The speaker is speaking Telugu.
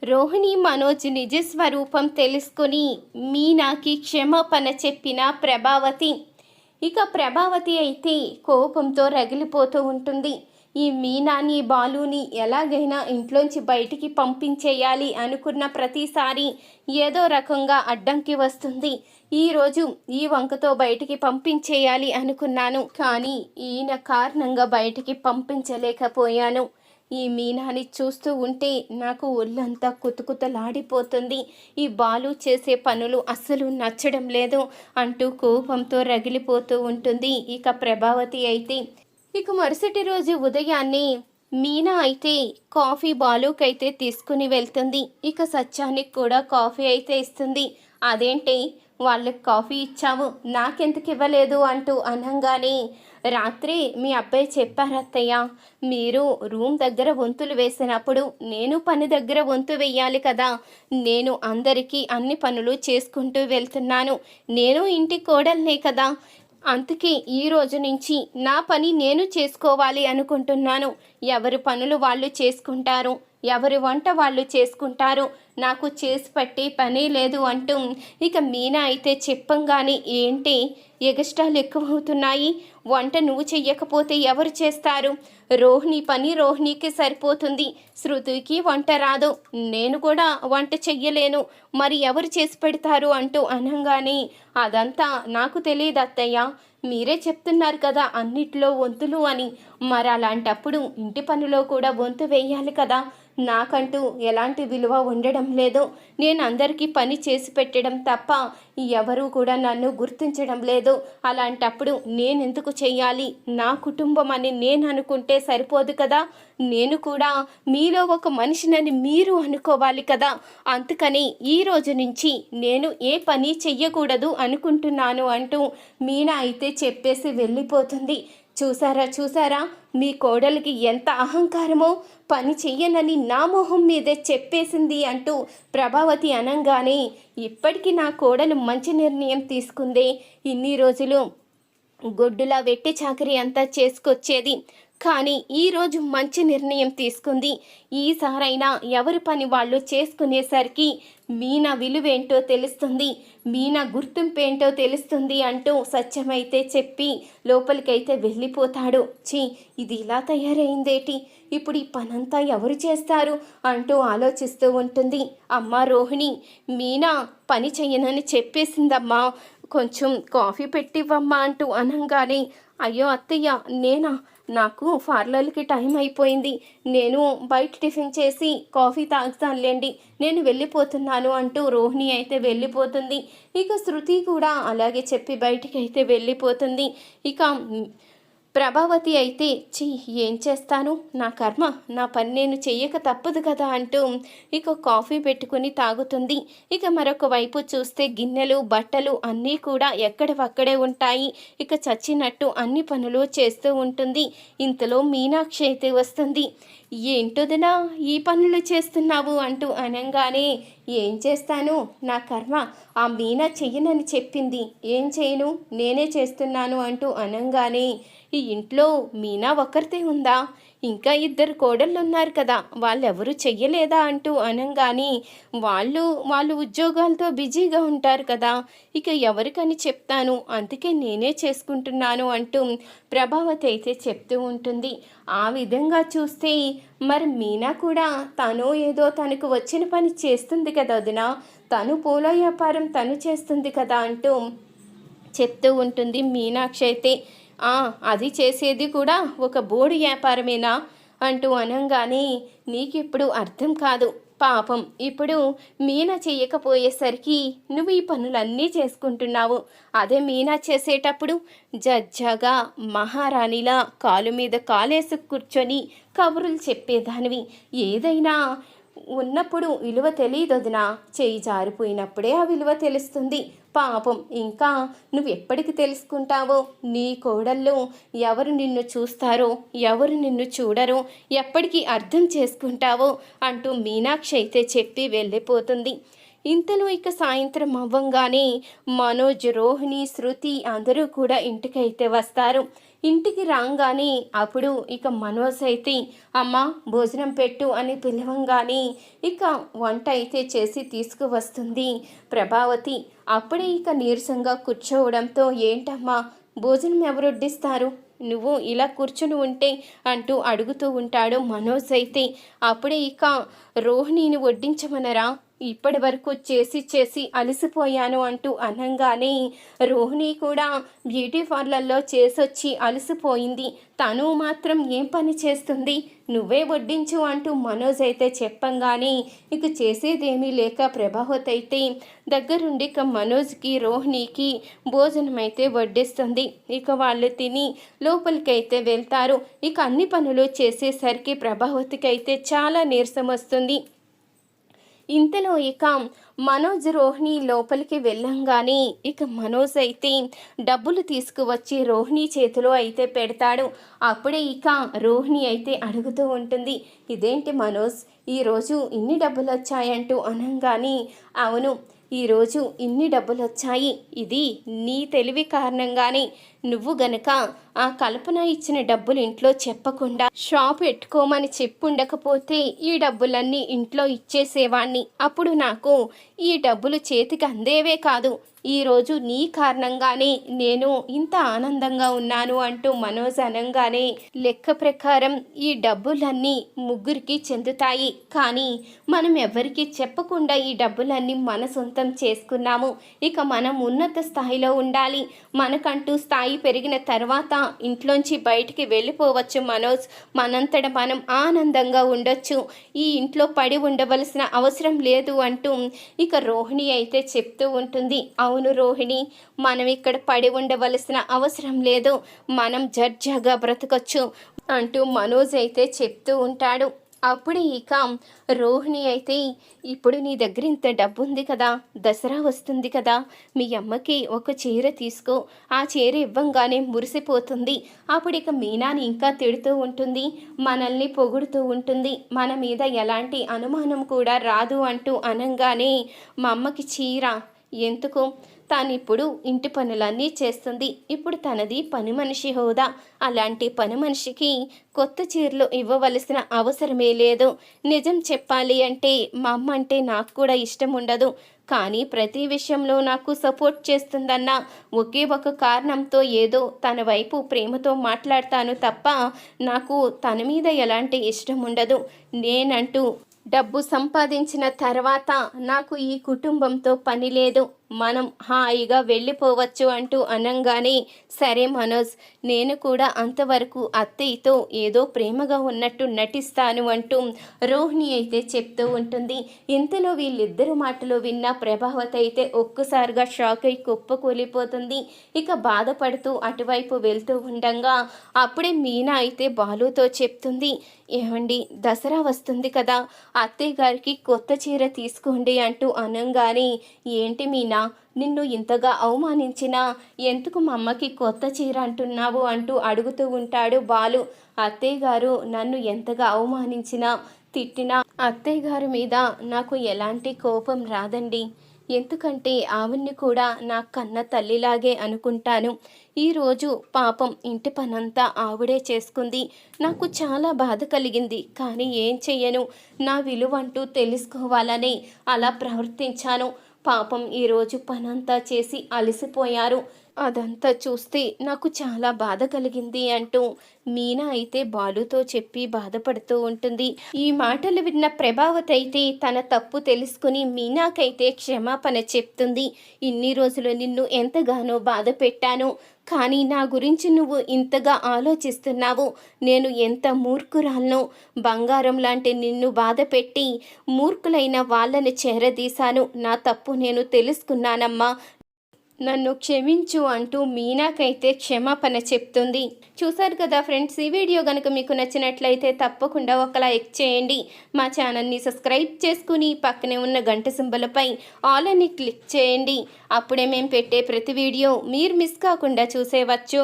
రోహిణి మనోజ్ నిజ స్వరూపం తెలుసుకొని మీనాకి క్షమాపణ చెప్పిన ప్రభావతి. ఇక ప్రభావతి అయితే కోపంతో రగిలిపోతూ ఉంటుంది. ఈ మీనాని బాలుని ఎలాగైనా ఇంట్లోంచి బయటికి పంపించేయాలి అనుకున్న ప్రతిసారి ఏదో రకంగా అడ్డంకి వస్తుంది. ఈరోజు ఈ వంకతో బయటికి పంపించేయాలి అనుకున్నాను, కానీ ఈయన కారణంగా బయటికి పంపించలేకపోయాను. ఈ మీనాని చూస్తూ ఉంటే నాకు ఒళ్ళంతా కుతుకుతలాడిపోతుంది. ఈ బాలు చేసే పనులు అస్సలు నచ్చడం లేదు అంటూ కోపంతో రగిలిపోతూ ఉంటుంది ఇక ప్రభావతి అయితే. ఇక మరుసటి రోజు ఉదయాన్నే మీనా అయితే కాఫీ బాలుకైతే తీసుకుని వెళ్తుంది. ఇక సత్యానికి కూడా కాఫీ అయితే ఇస్తుంది. అదేంటి వాళ్ళకి కాఫీ ఇచ్చావు, నాకెందుకు ఇవ్వలేదు అంటూ అనంగానే, రాత్రి మీ అబ్బాయి చెప్పారు అత్తయ్య, మీరు రూమ్ దగ్గర వంతులు వేసినప్పుడు నేను పని దగ్గర వంతు వేయాలి కదా, నేను అందరికీ అన్ని పనులు చేసుకుంటూ వెళ్తున్నాను, నేను ఇంటి కోడల్నే కదా, అందుకే ఈ రోజు నుంచి నా పని నేను చేసుకోవాలి అనుకుంటున్నాను. ఎవరి పనులు వాళ్ళు చేసుకుంటారు, ఎవరి వంట వాళ్ళు చేసుకుంటారు, నాకు చేసి పట్టే పనే లేదు అంటూ ఇక మీనా అయితే చెప్పంగానే, ఏంటి ఎగస్ట్రాలు ఎక్కువ అవుతున్నాయి, వంట నువ్వు చెయ్యకపోతే ఎవరు చేస్తారు, రోహిణి పని రోహిణికి సరిపోతుంది, శృతికి వంట రాదు, నేను కూడా వంట చెయ్యలేను, మరి ఎవరు చేసి పెడతారు అంటూ అనంగానే, అదంతా నాకు తెలియదు అత్తయ్య, మీరే చెప్తున్నారు కదా అన్నిట్లో వంతులు అని, మరి అలాంటప్పుడు ఇంటి పనిలో కూడా వంతు వేయాలి కదా, నాకంటూ ఎలాంటి విలువ ఉండడం లేదు, నేను అందరికీ పని చేసి పెట్టడం తప్ప ఎవరూ కూడా నన్ను గుర్తించడం లేదు, అలాంటప్పుడు నేనెందుకు చెయ్యాలి, నా కుటుంబం అని నేను అనుకుంటే సరిపోదు కదా, నేను కూడా మీలో ఒక మనిషినని మీరు అనుకోవాలి కదా, అందుకని ఈ రోజు నుంచి నేను ఏ పని చెయ్యకూడదు అనుకుంటున్నాను అంటూ మీనా అయితే చెప్పేసి వెళ్ళిపోతుంది. చూసారా మీ కోడలికి ఎంత అహంకారమో, పని చెయ్యనని నా మొహం మీదే చెప్పేసింది అంటూ ప్రభావతి అనంగానే, ఇప్పటికీ నా కోడలు మంచి నిర్ణయం తీసుకుందే, ఇన్ని రోజులు గొడ్డులా వెట్టి చాకరీ అంతా చేసుకొచ్చేది, కానీ ఈరోజు మంచి నిర్ణయం తీసుకుంది, ఈసారైనా ఎవరి పని వాళ్ళు చేసుకునేసరికి మీనా విలువేంటో తెలుస్తుంది, మీనా గుర్తింపేంటో తెలుస్తుంది అంటూ సత్యమైతే చెప్పి లోపలికైతే వెళ్ళిపోతాడు. ఇది ఇలా తయారైందేటి, ఇప్పుడు ఈ పనంతా ఎవరు చేస్తారు అంటూ ఆలోచిస్తూ ఉంటుంది. అమ్మా రోహిణి, మీనా పని చెయ్యనని చెప్పేసిందమ్మా, కొంచెం కాఫీ పెట్టివ్వమ్మా అంటూ అనంగానే, అయ్యో అత్తయ్య నేనా, నాకు పార్లర్కి టైం అయిపోయింది, నేను బయట టిఫిన్ చేసి కాఫీ తాగుతానులేండి, నేను వెళ్ళిపోతున్నాను అంటూ రోహిణి అయితే వెళ్ళిపోతుంది. ఇక శృతి కూడా అలాగే చెప్పి బయటికి అయితే వెళ్ళిపోతుంది. ఇక ప్రభావతి అయితే, ఏం చేస్తాను, నా కర్మ, నా పని నేను చెయ్యక తప్పదు కదా అంటూ ఇక కాఫీ పెట్టుకుని తాగుతుంది. ఇక మరొక వైపు చూస్తే గిన్నెలు బట్టలు అన్నీ కూడా ఎక్కడవక్కడే ఉంటాయి. ఇక చచ్చినట్టు అన్ని పనులు చేస్తూ ఉంటుంది. ఇంతలో మీనాక్షి అయితే వస్తుంది. ఏంటోదినా ఈ పనులు చేస్తున్నావు అంటూ అనంగానే, ఏం చేస్తాను, నా కర్మ, ఆ మీనా చెయ్యనని చెప్పింది, ఏం చేయను, నేనే చేస్తున్నాను అంటూ అనంగానే, ఈ ఇంట్లో మీనా ఒక్కరితే ఉందా, ఇంకా ఇద్దరు కోడళ్ళు ఉన్నారు కదా, వాళ్ళెవరూ చెయ్యలేదా అంటూ అనంగానే, వాళ్ళు ఉద్యోగాలతో బిజీగా ఉంటారు కదా, ఇక ఎవరికని చెప్తాను, అందుకే నేనే చేసుకుంటున్నాను అంటూ ప్రభావతి అయితే చెప్తూ ఉంటుంది. ఆ విధంగా చూస్తే మరి మీనా కూడా తను ఏదో తనకు వచ్చిన పని చేస్తుంది కదా వదినా, తను పూల వ్యాపారం తను చేస్తుంది కదా అంటూ చెప్తూ ఉంటుంది మీనాక్షి అయితే. అది చేసేది కూడా ఒక బోడి వ్యాపారమేనా అంటూ అనంగానే, నీకిప్పుడు అర్థం కాదు, పాపం ఇప్పుడు మీనా చేయకపోయేసరికి నువ్వు ఈ పనులన్నీ చేసుకుంటున్నావు, అదే మీనా చేసేటప్పుడు జజ్జాగా మహారాణిలా కాలు మీద కాలేసి కూర్చొని కబుర్లు చెప్పేదానివి, ఏదైనా ఉన్నప్పుడు విలువ తెలియదు వదినా, చేయి జారిపోయినప్పుడే ఆ విలువ తెలుస్తుంది, పాపం ఇంకా నువ్వు ఎప్పటికి తెలుసుకుంటావో, నీ కోడళ్ళు ఎవరు నిన్ను చూస్తారో ఎవరు నిన్ను చూడరో ఎప్పటికీ అర్థం చేసుకుంటావో అంటూ మీనాక్షి అయితే చెప్పి వెళ్ళిపోతుంది. ఇంతలో ఇక సాయంత్రం అవ్వంగానే మనోజ్, రోహిణి, శృతి అందరూ కూడా ఇంటికైతే వస్తారు. ఇంటికి రాగానే అప్పుడు ఇక మనోజ్ అయితే అమ్మ భోజనం పెట్టు అని పిలవంగానే ఇక వంట అయితే చేసి తీసుకువస్తుంది ప్రభావతి. అప్పుడే ఇక నీరసంగా కూర్చోవడంతో ఏంటమ్మా భోజనం ఎవరు వడ్డిస్తారు, నువ్వు ఇలా కూర్చుని ఉంటే అంటూ అడుగుతూ ఉంటాడు మనోజ్ అయితే. అప్పుడే ఇక రోహిణిని వడ్డించమనరా, ఇప్పటి వరకు చేసి చేసి అలసిపోయాను అంటూ అనంగానే రోహిణి కూడా బ్యూటీ పార్లర్లో చేసొచ్చి అలసిపోయింది, తను మాత్రం ఏం పని చేస్తుంది, నువ్వే వడ్డించు అంటూ మనోజ్ అయితే చెప్పంగానే ఇక చేసేదేమీ లేక ప్రభావతి అయితే దగ్గరుండి ఇక మనోజ్కి రోహిణికి భోజనం అయితే వడ్డిస్తుంది. ఇక వాళ్ళు తిని లోపలికైతే వెళ్తారు. ఇక అన్ని పనులు చేసేసరికి ప్రభావతికి అయితే చాలా నీరసం వస్తుంది. ఇంతలో ఇక మనోజ్ రోహిణి లోపలికి వెళ్ళంగానే ఇక మనోజ్ అయితే డబ్బులు తీసుకువచ్చి రోహిణి చేతిలో అయితే పెడతాడు. అప్పుడే ఇక రోహిణి అయితే అడుగుతూ ఉంటుంది, ఇదేంటి మనోజ్ ఈరోజు ఇన్ని డబ్బులు వచ్చాయంటూ అనంగానే అవును ఈరోజు ఇన్ని డబ్బులు వచ్చాయి, ఇది నీ తెలివి కారణంగానే, నువ్వు గనక ఆ కల్పన ఇచ్చిన డబ్బులు ఇంట్లో చెప్పకుండా షాప్ పెట్టుకోమని చెప్పుండకపోతే ఈ డబ్బులన్నీ ఇంట్లో ఇచ్చేసేవాణ్ణి, అప్పుడు నాకు ఈ డబ్బులు చేతికి అందేవే కాదు, ఈరోజు నీ కారణంగానే నేను ఇంత ఆనందంగా ఉన్నాను అంటూ మనోజ్ అనంగానే లెక్క ప్రకారం ఈ డబ్బులన్నీ ముగ్గురికి చెందుతాయి, కానీ మనం ఎవరికి చెప్పకుండా ఈ డబ్బులన్నీ మన సొంతం చేసుకున్నాము, ఇక మనం ఉన్నత స్థాయిలో ఉండాలి, మనకంటూ స్థాయి పెరిగిన తర్వాత ఇంట్లోంచి బయటికి వెళ్ళిపోవచ్చు మనోజ్, మనంతట మనం ఆనందంగా ఉండొచ్చు, ఈ ఇంట్లో పడి ఉండవలసిన అవసరం లేదు అంటూ ఇక రోహిణి అయితే చెప్తూ ఉంటుంది. అవును రోహిణి, మనం ఇక్కడ పడి ఉండవలసిన అవసరం లేదు, మనం జడ్జాగా బ్రతకొచ్చు అంటూ మనోజ్ అయితే చెప్తూ ఉంటాడు. అప్పుడు ఇక రోహిణి అయితే ఇప్పుడు నీ దగ్గర ఇంత డబ్బు ఉంది కదా, దసరా వస్తుంది కదా, మీ అమ్మకి ఒక చీర తీసుకో, ఆ చీర ఇవ్వంగానే మురిసిపోతుంది, అప్పుడు ఇక మీనాని ఇంకా తిడుతూ ఉంటుంది, మనల్ని పొగుడుతూ ఉంటుంది, మన మీద ఎలాంటి అనుమానం కూడా రాదు అంటూ అనంగానే మా అమ్మకి చీర ఎందుకు, తానిప్పుడు ఇంటి పనులన్నీ చేస్తుంది, ఇప్పుడు తనది పని మనిషి హోదా, అలాంటి పని మనిషికి కొత్త చీరలు ఇవ్వవలసిన అవసరమే లేదు, నిజం చెప్పాలి అంటే మా అమ్మ అంటే నాకు కూడా ఇష్టం ఉండదు, కానీ ప్రతి విషయంలో నాకు సపోర్ట్ చేస్తుందన్న ఒకే ఒక కారణంతో ఏదో తన వైపు ప్రేమతో మాట్లాడతాను తప్ప నాకు తన మీద ఎలాంటి ఇష్టం ఉండదు, నేనంటూ డబ్బు సంపాదించిన తర్వాత నాకు ఈ కుటుంబంతో పని లేదు, మనం హాయిగా వెళ్ళిపోవచ్చు అంటూ అనంగానే సరే మనోజ్, నేను కూడా అంతవరకు అత్తయ్యతో ఏదో ప్రేమగా ఉన్నట్టు నటిస్తాను అంటూ రోహిణి అయితే చెప్తూ ఉంటుంది. ఇంతలో వీళ్ళిద్దరు మాటలు విన్న ప్రభావతి అయితే ఒక్కసారిగా షాక్ అయి కుప్పకూలిపోతుంది. ఇక బాధపడుతూ అటువైపు వెళ్తూ ఉండగా అప్పుడే మీనా అయితే బాలుతో చెప్తుంది, ఏమండి దసరా వస్తుంది కదా, అత్తయ్య గారికి కొత్త చీర తీసుకోండి అంటూ అనంగానే ఏంటి మీనా నిన్ను ఇంతగా అవమానించినా ఎందుకు మా అమ్మకి కొత్త చీర అంటున్నావు అంటూ అడుగుతూ ఉంటాడు బాలు. అత్తయ్య గారు నన్ను ఎంతగా అవమానించినా తిట్టినా అత్తయ్య గారి మీద నాకు ఎలాంటి కోపం రాదండి, ఎందుకంటే ఆవిడ్ని కూడా నా కన్న తల్లిలాగే అనుకుంటాను, ఈరోజు పాపం ఇంటి పనంతా ఆవిడే చేసుకుంది, నాకు చాలా బాధ కలిగింది, కానీ ఏం చెయ్యను, నా విలువంటూ తెలుసుకోవాలని అలా ప్రవర్తించాను, పాపం ఈరోజు పనంతా చేసి అలసిపోయారు, అదంతా చూస్తే నాకు చాలా బాధ కలిగింది అంటూ మీనా అయితే బాలుతో చెప్పి బాధపడుతూ ఉంటుంది. ఈ మాటలు విన్న ప్రభావతి అయితే తన తప్పు తెలుసుకుని మీనాకైతే క్షమాపణ చెప్తుంది. ఇన్ని రోజులు నిన్ను ఎంతగానో బాధ పెట్టాను, కానీ నా గురించి నువ్వు ఇంతగా ఆలోచిస్తున్నావు, నేను ఎంత మూర్ఖురాలను, బంగారం లాంటి నిన్ను బాధ పెట్టి మూర్ఖులైన వాళ్ళని చేరదీశాను, నా తప్పు నేను తెలుసుకున్నానమ్మా, నన్ను క్షమించు అంటూ మీనాకైతే క్షమాపణ చెప్తుంది. చూసారు కదా ఫ్రెండ్స్, ఈ వీడియో కనుక మీకు నచ్చినట్లయితే తప్పకుండా ఒక లైక్ చేయండి, మా ఛానల్ని సబ్స్క్రైబ్ చేసుకుని పక్కనే ఉన్న గంట సింబలపై ఆల్ అని క్లిక్ చేయండి, అప్పుడే మేము పెట్టే ప్రతి వీడియో మీరు మిస్ కాకుండా చూసేవచ్చు.